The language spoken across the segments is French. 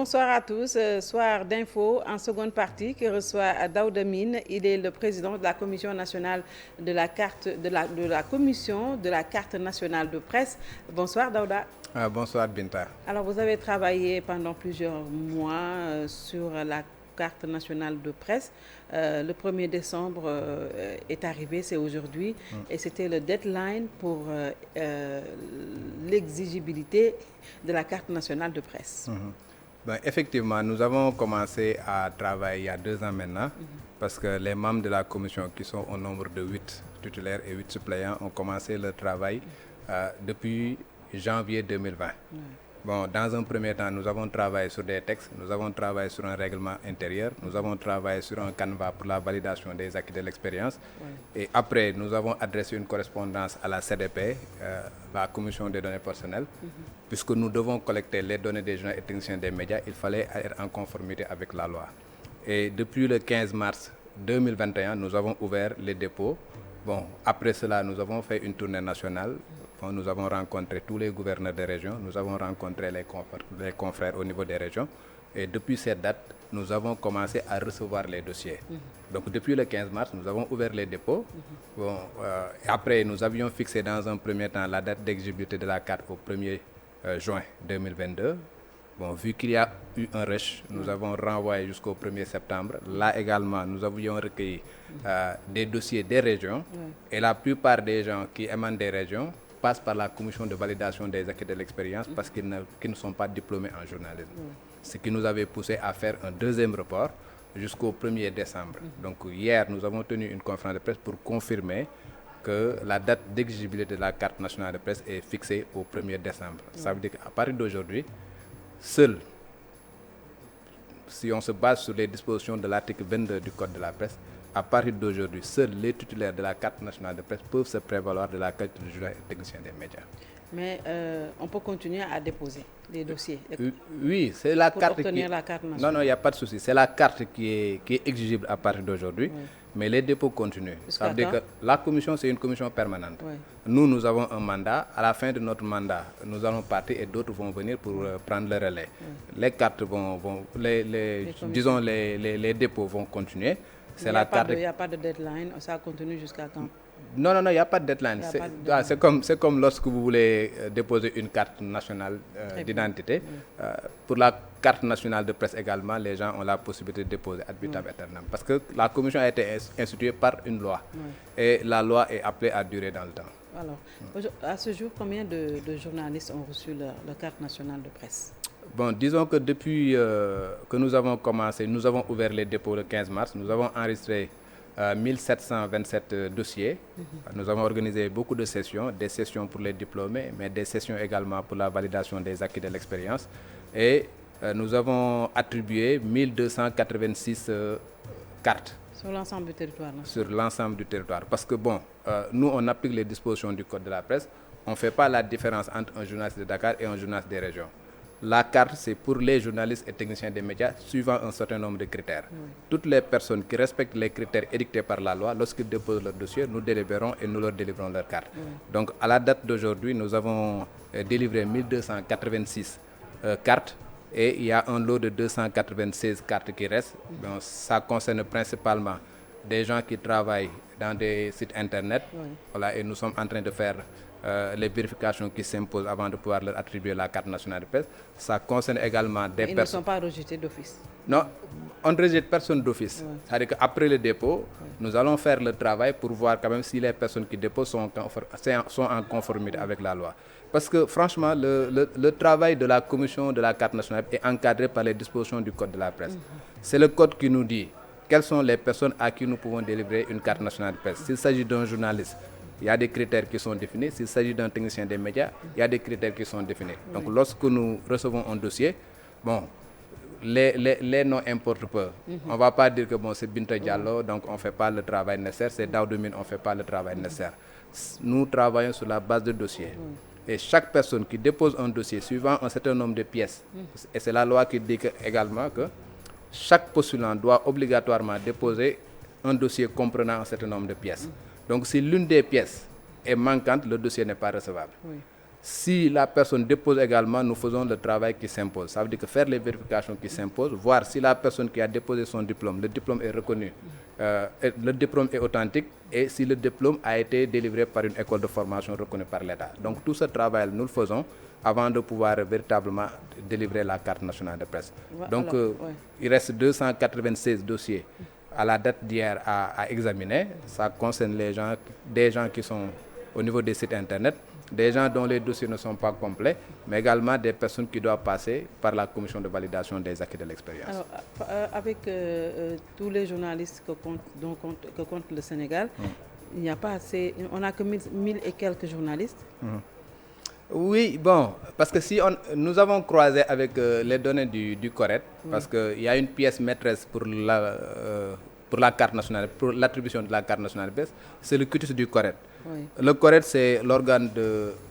Bonsoir à tous. Soir d'info en seconde partie qui reçoit Daouda Mine. Il est le président de la commission nationale de la carte de la commission de la carte nationale de presse. Bonsoir Daouda. Bonsoir Binta. Alors vous avez travaillé pendant plusieurs mois sur la carte nationale de presse. Le 1er décembre est arrivé, c'est aujourd'hui, et c'était le deadline pour l'exigibilité de la carte nationale de presse. Ben, effectivement, nous avons commencé à travailler il y a 2 ans maintenant, parce que les membres de la commission, qui sont au nombre de 8 titulaires et 8 suppléants, ont commencé leur travail depuis janvier 2020. Bon, dans un premier temps, nous avons travaillé sur des textes, nous avons travaillé sur un règlement intérieur, nous avons travaillé sur un canevas pour la validation des acquis de l'expérience. Et après, nous avons adressé une correspondance à la CDP, la Commission des données personnelles, puisque nous devons collecter les données des journalistes et techniciens des médias, il fallait être en conformité avec la loi. Et depuis le 15 mars 2021, nous avons ouvert les dépôts. Bon, après cela, nous avons fait une tournée nationale. Bon, nous avons rencontré tous les gouverneurs des régions, nous avons rencontré les confrères au niveau des régions. Et depuis cette date, nous avons commencé à recevoir les dossiers. Donc depuis le 15 mars, nous avons ouvert les dépôts. Bon, après, nous avions fixé dans un premier temps la date d'exigibilité de la carte au 1er juin 2022. Bon, vu qu'il y a eu un rush, nous avons renvoyé jusqu'au 1er septembre. Là également, nous avions recueilli des dossiers des régions. Et la plupart des gens qui émanent des régions passent par la commission de validation des acquis de l'expérience parce qu'ils ne sont pas diplômés en journalisme. Ce qui nous avait poussé à faire un deuxième report jusqu'au 1er décembre. Donc hier, nous avons tenu une conférence de presse pour confirmer que la date d'exigibilité de la carte nationale de presse est fixée au 1er décembre. Ça veut dire qu'à partir d'aujourd'hui, seul, si on se base sur les dispositions de l'article 22 du Code de la presse, à partir d'aujourd'hui, seuls les titulaires de la carte nationale de presse peuvent se prévaloir de la qualité de journaliste et technicien des médias. Mais on peut continuer à déposer les dossiers. Oui, c'est la carte obtenir la carte nationale. Non, il n'y a pas de souci. C'est la carte qui est exigible à partir d'aujourd'hui, mais les dépôts continuent. Ça veut dire que la commission, c'est une commission permanente. Nous avons un mandat. À la fin de notre mandat, nous allons partir et d'autres vont venir pour prendre le relais. Les cartes les dépôts vont continuer. Il n'y a pas de deadline, ça continue jusqu'à quand? Non, il n'y a pas de deadline. C'est comme lorsque vous voulez déposer une carte nationale d'identité. Pour la carte nationale de presse également, les gens ont la possibilité de déposer ad vitam aeternam. Parce que la commission a été instituée par une loi. Et la loi est appelée à durer dans le temps. Alors, à ce jour, combien de journalistes ont reçu leur carte nationale de presse? Bon, disons que depuis que nous avons commencé, nous avons ouvert les dépôts le 15 mars, nous avons enregistré 1727 dossiers. Nous avons organisé beaucoup de sessions, des sessions pour les diplômés, mais des sessions également pour la validation des acquis de l'expérience. Et nous avons attribué 1286 cartes. Sur l'ensemble du territoire? Sur l'ensemble du territoire. Parce que bon, nous on applique les dispositions du Code de la presse. On ne fait pas la différence entre un journaliste de Dakar et un journaliste des régions. La carte, c'est pour les journalistes et techniciens des médias suivant un certain nombre de critères. Toutes les personnes qui respectent les critères édictés par la loi, lorsqu'ils déposent leur dossier, nous délibérons et nous leur délivrons leur carte. Donc, à la date d'aujourd'hui, nous avons délivré 1286 cartes et il y a un lot de 296 cartes qui restent. Donc, ça concerne principalement des gens qui travaillent dans des sites internet. Voilà, et nous sommes en train de faire les vérifications qui s'imposent avant de pouvoir leur attribuer la carte nationale de presse. Ça concerne également des personnes... Ils ne sont pas rejetés d'office? Non, on ne rejette personne d'office. C'est-à-dire qu'après le dépôt, nous allons faire le travail pour voir quand même si les personnes qui déposent sont en conformité avec la loi. Parce que franchement, le travail de la commission de la carte nationale est encadré par les dispositions du Code de la presse. C'est le Code qui nous dit quelles sont les personnes à qui nous pouvons délivrer une carte nationale de presse. S'il s'agit d'un journaliste, il y a des critères qui sont définis. S'il s'agit d'un technicien des médias, il y a des critères qui sont définis. Donc lorsque nous recevons un dossier, bon, les noms importent peu. On ne va pas dire que bon, c'est Binta Diallo, donc on ne fait pas le travail nécessaire. C'est Daouda Mine, on ne fait pas le travail nécessaire. Nous travaillons sur la base de dossiers. Et chaque personne qui dépose un dossier suivant un certain nombre de pièces, et c'est la loi qui dit également que chaque postulant doit obligatoirement déposer un dossier comprenant un certain nombre de pièces. Donc si l'une des pièces est manquante, le dossier n'est pas recevable. Si la personne dépose également, nous faisons le travail qui s'impose. Ça veut dire que faire les vérifications qui s'imposent, voir si la personne qui a déposé son diplôme, le diplôme est reconnu, le diplôme est authentique et si le diplôme a été délivré par une école de formation reconnue par l'État. Donc tout ce travail, nous le faisons avant de pouvoir véritablement délivrer la carte nationale de presse. Donc il reste 296 dossiers à la date d'hier à examiner. Ça concerne des gens qui sont au niveau des sites internet, des gens dont les dossiers ne sont pas complets, mais également des personnes qui doivent passer par la commission de validation des acquis de l'expérience. Alors, avec tous les journalistes que compte le Sénégal, il n'y a pas assez, on n'a que 1000 et quelques journalistes. Oui, bon, parce que si nous avons croisé avec les données du CORED, parce qu'il y a une pièce maîtresse pour la carte nationale, pour l'attribution de la carte nationale de presse, c'est le quitus du CORED. Oui. Le CORED, c'est l'organe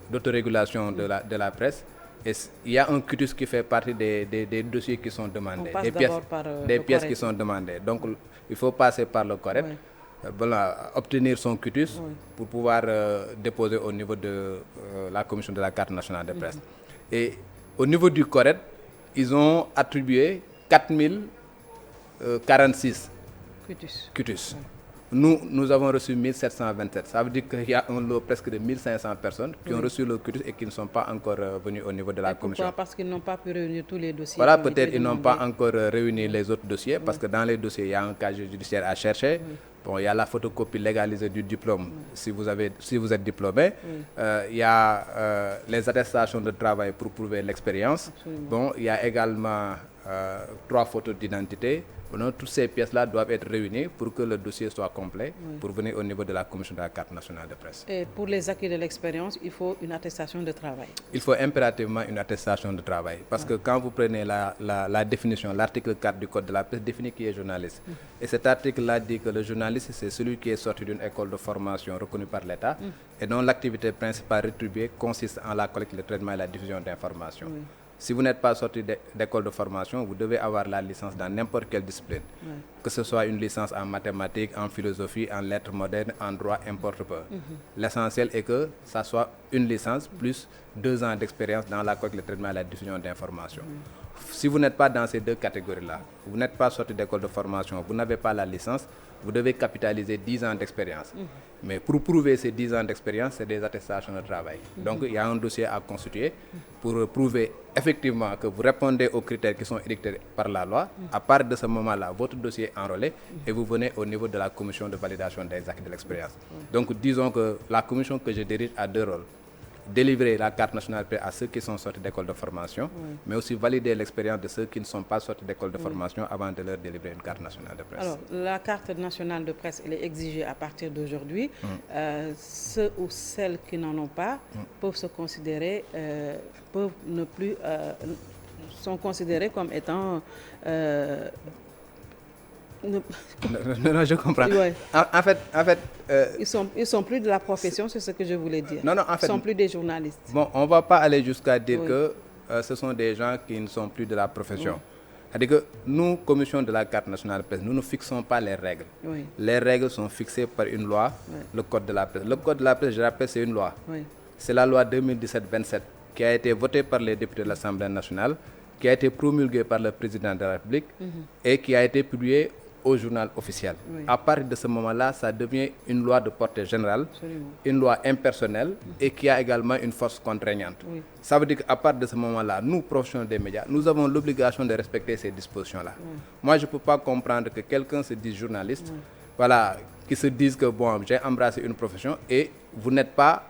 d'autorégulation de la presse. Et il y a un quitus qui fait partie des dossiers qui sont demandés, des pièces qui sont demandées. Donc, il faut passer par le CORED, voilà, obtenir son quitus pour pouvoir déposer au niveau de la commission de la carte nationale de presse. Et au niveau du CORED, ils ont attribué 4046 quitus. Nous avons reçu 1727. Ça veut dire qu'il y a un lot presque de 1500 personnes qui ont reçu le quitus et qui ne sont pas encore venus au niveau de la commission. Pourquoi? Parce qu'ils n'ont pas pu réunir tous les dossiers. Voilà, peut-être ils n'ont pas encore réuni les autres dossiers parce que dans les dossiers, il y a un casier judiciaire à chercher. Bon, il y a la photocopie légalisée du diplôme si vous êtes diplômé. Il y a les attestations de travail pour prouver l'expérience. Bon, il y a également 3 photos d'identité. Bon, toutes ces pièces-là doivent être réunies pour que le dossier soit complet pour venir au niveau de la commission de la carte nationale de presse. Et pour les acquis de l'expérience, il faut une attestation de travail. Il faut impérativement une attestation de travail parce que quand vous prenez la définition, l'article 4 du Code de la presse définit qui est journaliste. Et cet article-là dit que le journaliste, c'est celui qui est sorti d'une école de formation reconnue par l'État et dont l'activité principale rétribuée consiste en la collecte, le traitement et la diffusion d'informations. Si vous n'êtes pas sorti d'école de formation, vous devez avoir la licence dans n'importe quelle discipline. Que ce soit une licence en mathématiques, en philosophie, en lettres modernes, en droit, importe peu. L'essentiel est que ça soit une licence plus 2 ans d'expérience dans la collecte, le traitement et la diffusion d'informations. Si vous n'êtes pas dans ces 2 catégories-là, vous n'êtes pas sorti d'école de formation, vous n'avez pas la licence, vous devez capitaliser 10 ans d'expérience. Mais pour prouver ces 10 ans d'expérience, c'est des attestations de travail. Donc, il y a un dossier à constituer pour prouver effectivement que vous répondez aux critères qui sont édictés par la loi. À partir de ce moment-là, votre dossier est enrôlé et vous venez au niveau de la commission de validation des acquis de l'expérience. Donc, disons que la commission que je dirige a 2 rôles. Délivrer la carte nationale à ceux qui sont sortis d'école de formation, mais aussi valider l'expérience de ceux qui ne sont pas sortis d'école de formation avant de leur délivrer une carte nationale de presse. Alors, la carte nationale de presse, elle est exigée à partir d'aujourd'hui. Ceux ou celles qui n'en ont pas peuvent se considérer, sont considérés comme étant... Non, je comprends. En fait, ils sont plus de la profession, c'est ce que je voulais dire. Non, en fait, ils sont plus des journalistes. Bon, on ne va pas aller jusqu'à dire que ce sont des gens qui ne sont plus de la profession. C'est-à-dire que nous, commission de la carte nationale de presse, nous ne fixons pas les règles. Les règles sont fixées par une loi, le Code de la presse. Le Code de la presse, je rappelle, c'est une loi. C'est la loi 2017-27 qui a été votée par les députés de l'Assemblée nationale, qui a été promulguée par le président de la République et qui a été publiée au journal officiel. À partir de ce moment-là, ça devient une loi de portée générale, une loi impersonnelle et qui a également une force contraignante. Ça veut dire qu'à partir de ce moment-là, nous, professionnels des médias, nous avons l'obligation de respecter ces dispositions-là. Moi, je ne peux pas comprendre que quelqu'un se dise journaliste, voilà, qui se dise que bon, j'ai embrassé une profession et vous n'êtes pas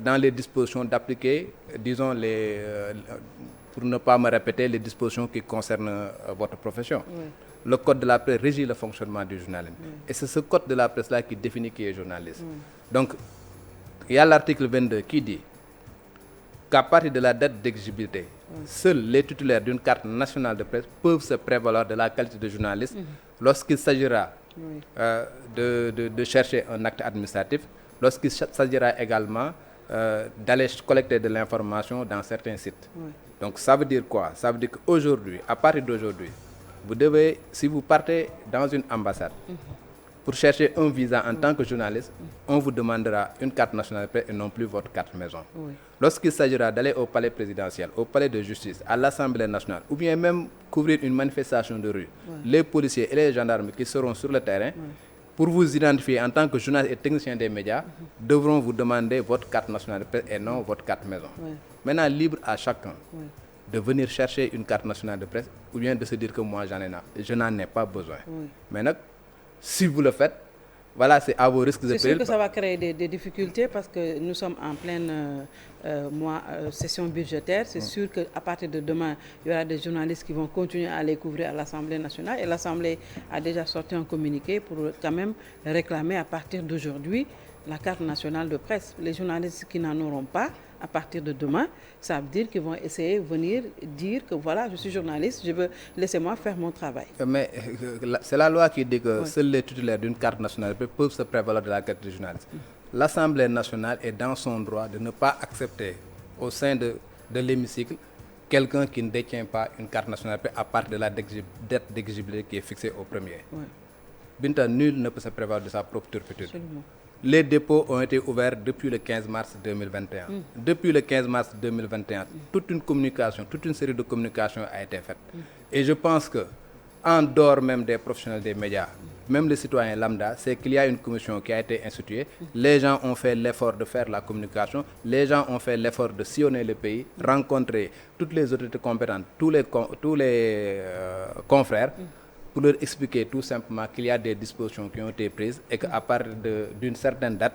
dans les dispositions d'appliquer, disons, pour ne pas me répéter, les dispositions qui concernent votre profession. Le code de la presse régit le fonctionnement du journalisme. Et c'est ce code de la presse-là qui définit qui est journaliste. Donc, il y a l'article 22 qui dit qu'à partir de la date d'exigibilité, seuls les titulaires d'une carte nationale de presse peuvent se prévaloir de la qualité de journaliste lorsqu'il s'agira de chercher un acte administratif, lorsqu'il s'agira également d'aller collecter de l'information dans certains sites. Donc ça veut dire quoi? Ça veut dire qu'aujourd'hui, à partir d'aujourd'hui, vous devez, si vous partez dans une ambassade pour chercher un visa en tant que journaliste, on vous demandera une carte nationale de presse et non plus votre carte maison. Oui. Lorsqu'il s'agira d'aller au palais présidentiel, au palais de justice, à l'Assemblée nationale, ou bien même couvrir une manifestation de rue, les policiers et les gendarmes qui seront sur le terrain, pour vous identifier en tant que journaliste et technicien des médias, devront vous demander votre carte nationale de presse et non votre carte maison. Maintenant, libre à chacun de venir chercher une carte nationale de presse ou bien de se dire que moi, je n'en ai pas besoin. Maintenant, si vous le faites, voilà, c'est à vos risques et périls. C'est sûr que ça va créer des difficultés parce que nous sommes en pleine session budgétaire. C'est sûr qu'à partir de demain, il y aura des journalistes qui vont continuer à aller couvrir à l'Assemblée nationale. Et l'Assemblée a déjà sorti un communiqué pour quand même réclamer à partir d'aujourd'hui la carte nationale de presse. Les journalistes qui n'en auront pas, à partir de demain, ça veut dire qu'ils vont essayer de venir dire que voilà, je suis journaliste, laissez-moi faire mon travail. Mais c'est la loi qui dit que seuls les titulaires d'une carte nationale peuvent se prévaloir de la carte de journaliste. L'Assemblée nationale est dans son droit de ne pas accepter au sein de l'hémicycle quelqu'un qui ne détient pas une carte nationale à part de la dette d'éligibilité qui est fixée au premier. Binta, nul ne peut se prévaloir de sa propre turpitude. Absolument. Les dépôts ont été ouverts depuis le 15 mars 2021. Depuis le 15 mars 2021, toute une série de communications a été faite. Et je pense que, en dehors même des professionnels des médias, même les citoyens lambda, c'est qu'il y a une commission qui a été instituée. Les gens ont fait l'effort de faire la communication. Les gens ont fait l'effort de sillonner le pays, rencontrer toutes les autorités compétentes, tous les confrères, pour leur expliquer tout simplement qu'il y a des dispositions qui ont été prises et qu'à partir d'une certaine date,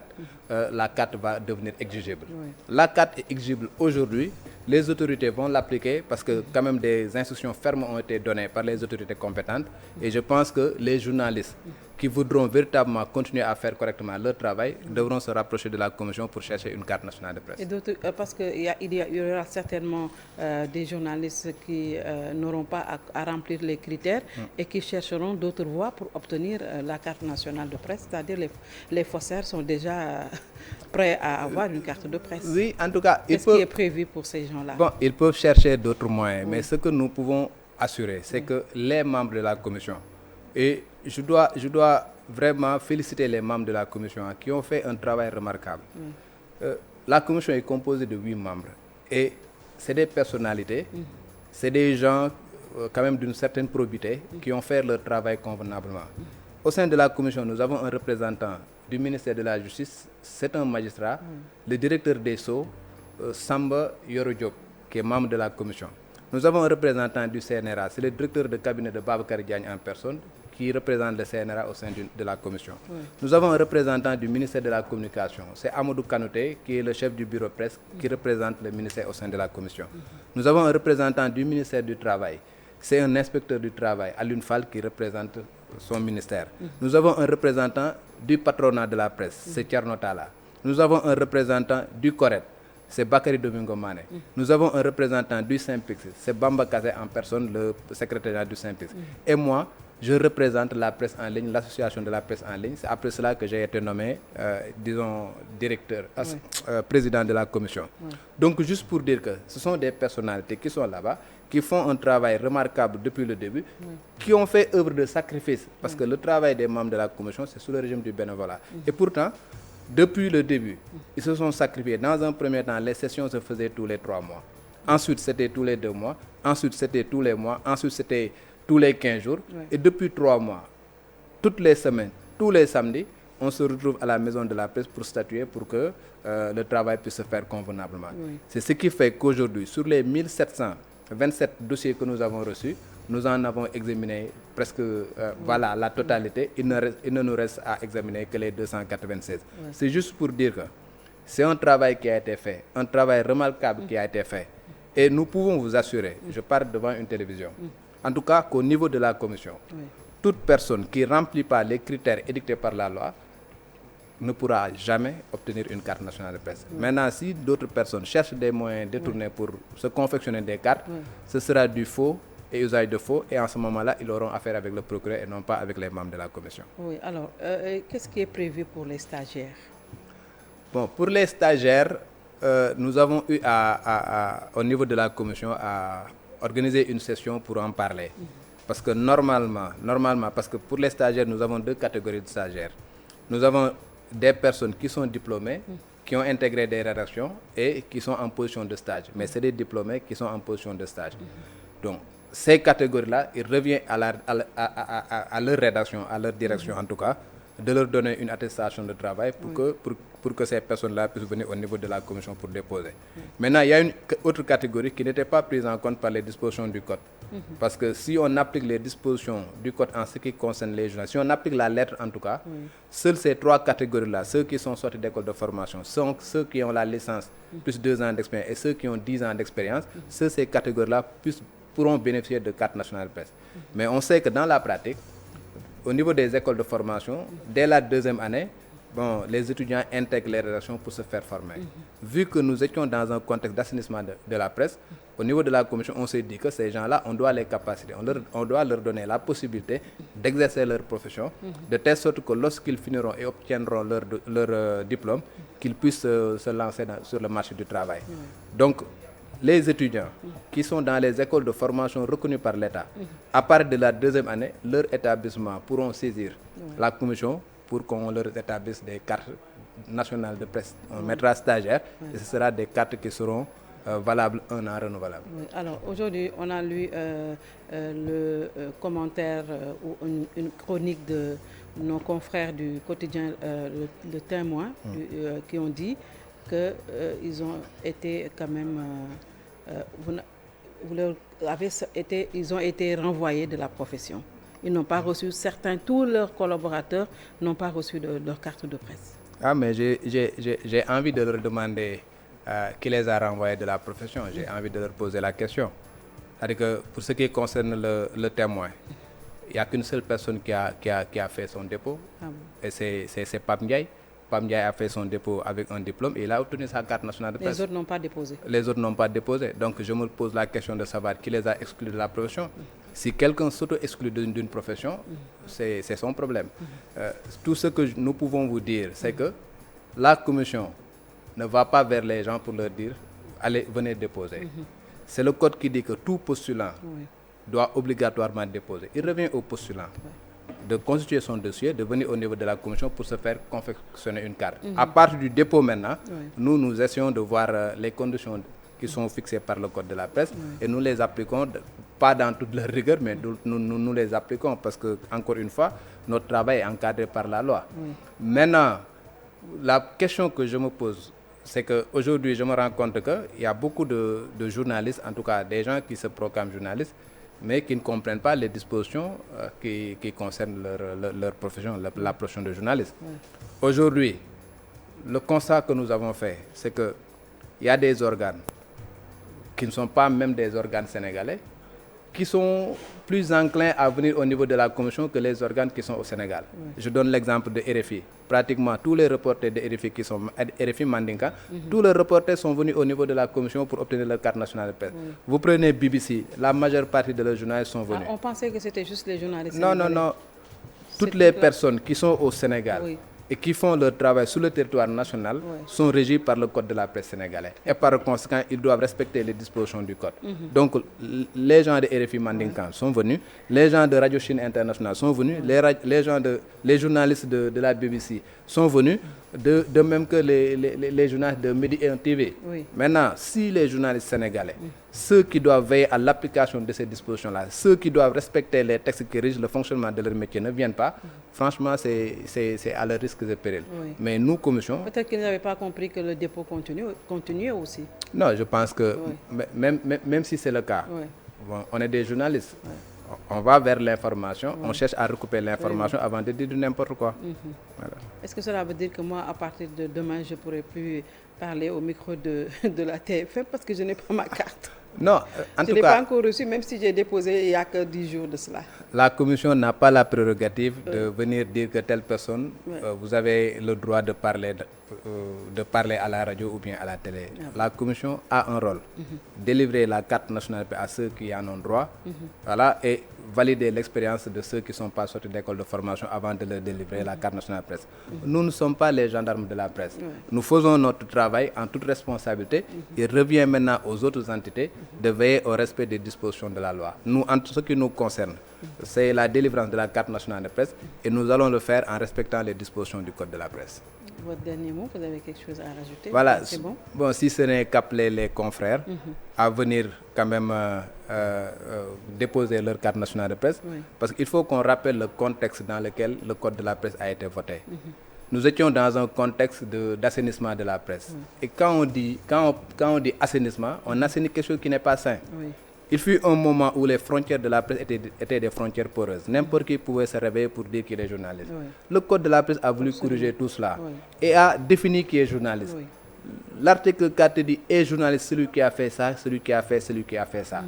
la carte va devenir exigible. La carte est exigible aujourd'hui. Les autorités vont l'appliquer parce que quand même des instructions fermes ont été données par les autorités compétentes. Et je pense que les journalistes qui voudront véritablement continuer à faire correctement leur travail devront se rapprocher de la commission pour chercher une carte nationale de presse. Et parce qu'il y aura certainement des journalistes qui n'auront pas à remplir les critères et qui chercheront d'autres voies pour obtenir la carte nationale de presse. C'est-à-dire les faussaires sont déjà prêts à avoir une carte de presse. Oui, en tout cas, qu'est-ce qui est prévu pour ces gens-là? Bon, ils peuvent chercher d'autres moyens, mais ce que nous pouvons assurer, c'est que les membres de la commission, et je dois vraiment féliciter les membres de la commission qui ont fait un travail remarquable. La commission est composée de 8 membres et c'est des personnalités, c'est des gens quand même d'une certaine probité qui ont fait leur travail convenablement. Au sein de la commission, nous avons un représentant du ministère de la Justice, c'est un magistrat, le directeur des Sceaux, Samba Yoro Diop, qui est membre de la commission. Nous avons un représentant du CNRA, c'est le directeur de cabinet de Babacar Diagne en personne, qui représente le CNRA au sein de la commission. Nous avons un représentant du ministère de la Communication, c'est Amadou Kanouté, qui est le chef du bureau presse, qui représente le ministère au sein de la commission. Nous avons un représentant du ministère du Travail, c'est un inspecteur du travail, Alun Fall, qui représente son ministère. Nous avons un représentant du patronat de la presse, c'est Thierno Talla. Nous avons un représentant du CORED, c'est Bakary Domingo Mané. Nous avons un représentant du Synpics, c'est Bamba Kassé en personne, le secrétaire du Synpics. Et moi, je représente la presse en ligne, l'association de la presse en ligne. C'est après cela que j'ai été nommé, disons, président de la commission. Donc, juste pour dire que ce sont des personnalités qui sont là-bas, qui font un travail remarquable depuis le début, qui ont fait œuvre de sacrifice, parce que le travail des membres de la commission, c'est sous le régime du bénévolat. Et pourtant, depuis le début, ils se sont sacrifiés. Dans un premier temps, les sessions se faisaient tous les 3 mois. Ensuite, c'était tous les 2 mois. Ensuite, c'était tous les mois. Ensuite, c'était tous les 15 jours. Et depuis 3 mois, toutes les semaines, tous les samedis, on se retrouve à la maison de la presse pour statuer pour que le travail puisse se faire convenablement. C'est ce qui fait qu'aujourd'hui, sur les 1727 dossiers que nous avons reçus, nous en avons examiné presque voilà, la totalité. Il ne nous reste à examiner que les 296. C'est juste pour dire que c'est un travail qui a été fait, un travail remarquable qui a été fait. Et nous pouvons vous assurer, je parle devant une télévision, en tout cas qu'au niveau de la commission, toute personne qui ne remplit pas les critères édictés par la loi ne pourra jamais obtenir une carte nationale de presse. Maintenant, si d'autres personnes cherchent des moyens détournés pour se confectionner des cartes, ce sera du faux et usage de faux, et en ce moment-là, ils auront affaire avec le procureur et non pas avec les membres de la commission. Oui, alors, qu'est-ce qui est prévu pour les stagiaires? Bon, pour les stagiaires, nous avons eu au niveau de la commission à organiser une session pour en parler. Parce que normalement, parce que pour les stagiaires, nous avons 2 catégories de stagiaires. Nous avons des personnes qui sont diplômées, qui ont intégré des rédactions et qui sont en position de stage. Mais c'est des diplômés qui sont en position de stage. Donc, ces catégories-là, il revient à leur rédaction, à leur direction en tout cas, de leur donner une attestation de travail pour que ces personnes-là puissent venir au niveau de la commission pour déposer. Maintenant, il y a une autre catégorie qui n'était pas prise en compte par les dispositions du code. Parce que si on applique les dispositions du code en ce qui concerne les journalistes, si on applique la lettre en tout cas, seules ces 3 catégories-là, ceux qui sont sortis d'école de formation, sont ceux qui ont la licence plus 2 ans d'expérience et ceux qui ont 10 ans d'expérience, ces catégories-là pourront bénéficier de carte nationale de presse. Mais on sait que dans la pratique, au niveau des écoles de formation, dès la 2e année, les étudiants intègrent les rédactions pour se faire former. Vu que nous étions dans un contexte d'assainissement de la presse, au niveau de la commission, on s'est dit que ces gens-là, on doit les capaciter, on doit leur donner la possibilité d'exercer leur profession, de telle sorte que lorsqu'ils finiront et obtiendront leur diplôme, qu'ils puissent se lancer sur le marché du travail. Donc, les étudiants qui sont dans les écoles de formation reconnues par l'État, à partir de la 2e année, leur établissement pourront saisir la commission pour qu'on leur établisse des cartes nationales de presse. On mettra stagiaire et ce sera des cartes qui seront valables 1 an renouvelables. Oui. Alors aujourd'hui, on a lu le commentaire ou une chronique de nos confrères du quotidien Le Témoin qui ont dit qu'ils ont été quand même... ils ont été renvoyés de la profession. Ils n'ont pas reçu, tous leurs collaborateurs n'ont pas reçu leur carte de presse. Ah, mais j'ai envie de leur demander qui les a renvoyés de la profession. J'ai envie de leur poser la question. C'est-à-dire que pour ce qui concerne le Témoin, il n'y a qu'une seule personne qui a fait son dépôt, et c'est Pape Ndiaye. Pape Ndiaye a fait son dépôt avec un diplôme et il a obtenu sa carte nationale de presse. Les autres n'ont pas déposé. Les autres n'ont pas déposé. Donc je me pose la question de savoir qui les a exclus de la profession. Si quelqu'un s'auto-exclut d'une profession, c'est son problème. Tout ce que nous pouvons vous dire, c'est que la commission ne va pas vers les gens pour leur dire allez, venez déposer. C'est le code qui dit que tout postulant doit obligatoirement déposer. Il revient au postulant de constituer son dossier, de venir au niveau de la commission pour se faire confectionner une carte. À partir du dépôt maintenant, nous essayons de voir les conditions qui sont fixées par le code de la presse et nous les appliquons, pas dans toute leur rigueur, mais nous les appliquons parce que, encore une fois, notre travail est encadré par la loi. Maintenant, la question que je me pose, c'est qu'aujourd'hui, je me rends compte qu'il y a beaucoup de journalistes, en tout cas des gens qui se proclament journalistes, mais qui ne comprennent pas les dispositions qui concernent leur profession, la profession de journaliste. Aujourd'hui, le constat que nous avons fait, c'est qu'il y a des organes qui ne sont pas même des organes sénégalais, qui sont plus enclins à venir au niveau de la commission que les organes qui sont au Sénégal. Je donne l'exemple de RFI. Pratiquement tous les reporters de RFI qui sont RFI Mandinka, tous les reporters sont venus au niveau de la commission pour obtenir leur carte nationale de presse. Vous prenez BBC, la majeure partie de leurs journalistes sont venus. On pensait que c'était juste les journalistes sénégalais. Non. Toutes les personnes qui sont au Sénégal et qui font leur travail sur le territoire national sont régis par le code de la presse sénégalais. Et par conséquent, ils doivent respecter les dispositions du code. Donc, les gens de RFI Mandinka sont venus, les gens de Radio Chine International sont venus, les journalistes de la BBC sont venus, de même que les journalistes de Midi 1 TV. Maintenant, si les journalistes sénégalais, ceux qui doivent veiller à l'application de ces dispositions-là, ceux qui doivent respecter les textes qui régissent le fonctionnement de leur métier ne viennent pas, franchement, c'est à leur risque de péril. Mais nous, commission... Peut-être qu'ils n'avaient pas compris que le dépôt continuait aussi. Non, je pense que même si c'est le cas, on est des journalistes. On va vers l'information, on cherche à recouper l'information avant de dire n'importe quoi. Voilà. Est-ce que cela veut dire que moi, à partir de demain, je ne pourrai plus parler au micro de la TFM parce que je n'ai pas ma carte? Non, en tout cas... Je n'ai pas encore reçu, même si j'ai déposé il n'y a que 10 jours de cela. La commission n'a pas la prérogative de venir dire que telle personne, vous avez le droit de parler à la radio ou bien à la télé. La commission a un rôle, délivrer la carte nationale à ceux qui en ont droit. Voilà, et valider l'expérience de ceux qui ne sont pas sortis d'école de formation avant de leur délivrer la carte nationale de presse. Nous ne sommes pas les gendarmes de la presse. Nous faisons notre travail en toute responsabilité. Il revient maintenant aux autres entités de veiller au respect des dispositions de la loi. Nous, en ce qui nous concerne, c'est la délivrance de la carte nationale de presse et nous allons le faire en respectant les dispositions du code de la presse. Votre dernier mot, vous avez quelque chose à rajouter? Voilà, c'est bon. Bon, si ce n'est qu'appeler les confrères à venir quand même déposer leur carte nationale de presse, parce qu'il faut qu'on rappelle le contexte dans lequel le code de la presse a été voté. Nous étions dans un contexte d'assainissement de la presse. Et quand on dit assainissement, on assainit quelque chose qui n'est pas sain. Il fut un moment où les frontières de la presse étaient des frontières poreuses. N'importe qui pouvait se réveiller pour dire qu'il est journaliste. Le code de la presse a voulu corriger tout cela et a défini qui est journaliste. L'article 4 dit est journaliste celui qui a fait ça, celui qui a fait ça.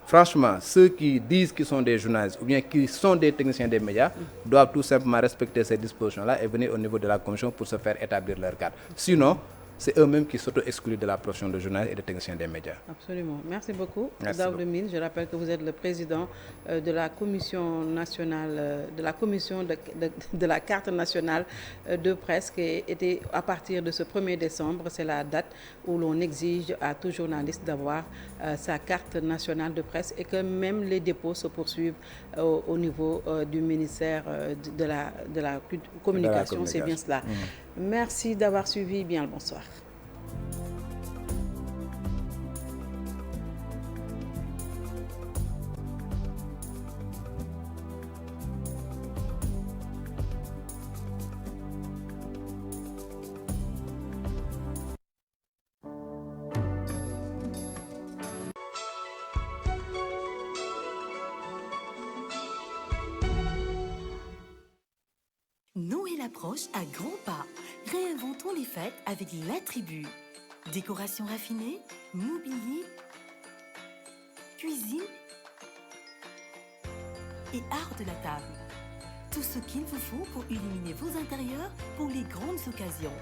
Franchement, ceux qui disent qu'ils sont des journalistes ou bien qui sont des techniciens des médias doivent tout simplement respecter ces dispositions-là et venir au niveau de la commission pour se faire établir leur carte. Sinon, c'est eux-mêmes qui s'auto-excluent de la profession de journaliste et de technicien des médias. Absolument. Merci beaucoup. Daouda Mine, je rappelle que vous êtes le président de la commission nationale, de la carte nationale de presse qui était à partir de ce 1er décembre. C'est la date où l'on exige à tout journaliste d'avoir sa carte nationale de presse et que même les dépôts se poursuivent au niveau du ministère de la communication. C'est bien cela. Merci d'avoir suivi. Bien le bonsoir. Noël approche à grands pas. Réinventons les fêtes avec la tribu. Décoration raffinée, mobilier, cuisine et art de la table. Tout ce qu'il vous faut pour illuminer vos intérieurs pour les grandes occasions.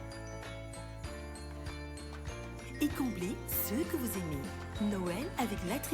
Et combler ceux que vous aimez. Noël avec la tribu.